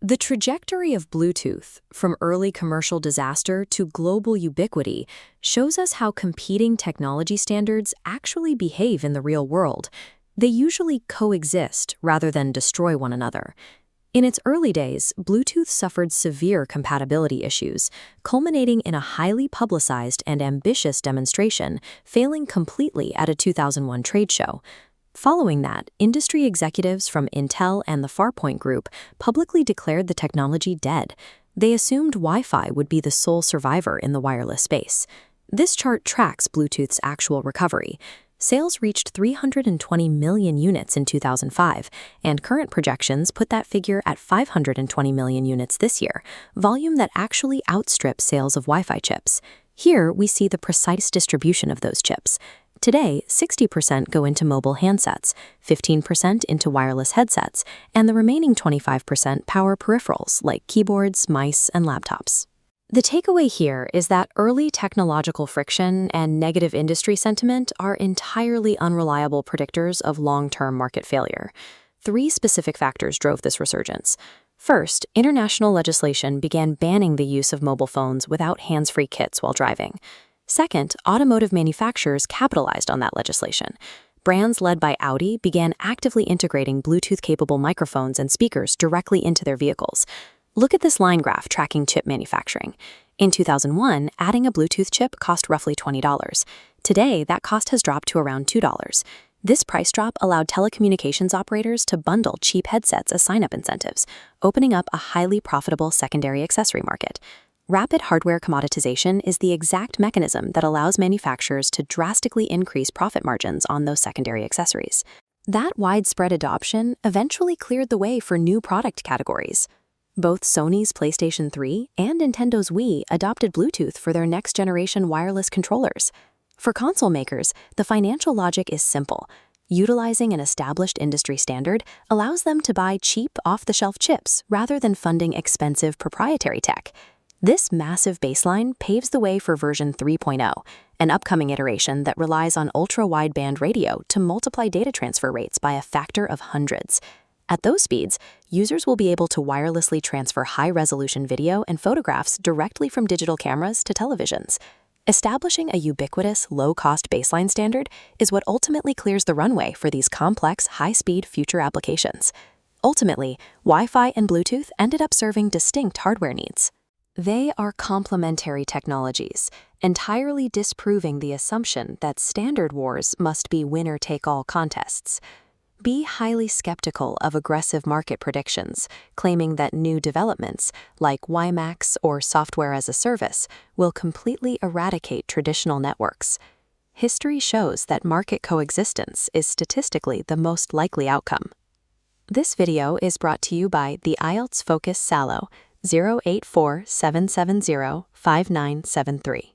The trajectory of Bluetooth, from early commercial disaster to global ubiquity, shows us how competing technology standards actually behave in the real world. They usually coexist rather than destroy one another. In its early days, Bluetooth suffered severe compatibility issues, culminating in a highly publicized and ambitious demonstration, failing completely at a 2001 trade show. Following that, industry executives from Intel and the Farpoint Group publicly declared the technology dead. They assumed Wi-Fi would be the sole survivor in the wireless space. This chart tracks Bluetooth's actual recovery. Sales reached 320 million units in 2005, and current projections put that figure at 520 million units this year, volume that actually outstrips sales of Wi-Fi chips. Here, we see the precise distribution of those chips. Today, 60% go into mobile handsets, 15% into wireless headsets, and the remaining 25% power peripherals like keyboards, mice, and laptops. The takeaway here is that early technological friction and negative industry sentiment are entirely unreliable predictors of long-term market failure. 3 specific factors drove this resurgence. First, international legislation began banning the use of mobile phones without hands-free kits while driving. Second, automotive manufacturers capitalized on that legislation. Brands led by Audi began actively integrating Bluetooth-capable microphones and speakers directly into their vehicles. Look at this line graph tracking chip manufacturing. In 2001, adding a Bluetooth chip cost roughly $20. Today, that cost has dropped to around $2. This price drop allowed telecommunications operators to bundle cheap headsets as sign-up incentives, opening up a highly profitable secondary accessory market. Rapid hardware commoditization is the exact mechanism that allows manufacturers to drastically increase profit margins on those secondary accessories. That widespread adoption eventually cleared the way for new product categories. Both Sony's PlayStation 3 and Nintendo's Wii adopted Bluetooth for their next-generation wireless controllers. For console makers, the financial logic is simple. Utilizing an established industry standard allows them to buy cheap, off-the-shelf chips rather than funding expensive proprietary tech. This massive baseline paves the way for version 3.0, an upcoming iteration that relies on ultra-wideband radio to multiply data transfer rates by a factor of hundreds. At those speeds, users will be able to wirelessly transfer high-resolution video and photographs directly from digital cameras to televisions. Establishing a ubiquitous, low-cost baseline standard is what ultimately clears the runway for these complex, high-speed future applications. Ultimately, Wi-Fi and Bluetooth ended up serving distinct hardware needs. They are complementary technologies, entirely disproving the assumption that standard wars must be winner-take-all contests. Be highly skeptical of aggressive market predictions, claiming that new developments, like WiMAX or software as a service, will completely eradicate traditional networks. History shows that market coexistence is statistically the most likely outcome. This video is brought to you by the IELTS FOCUS Zalo 0847705973.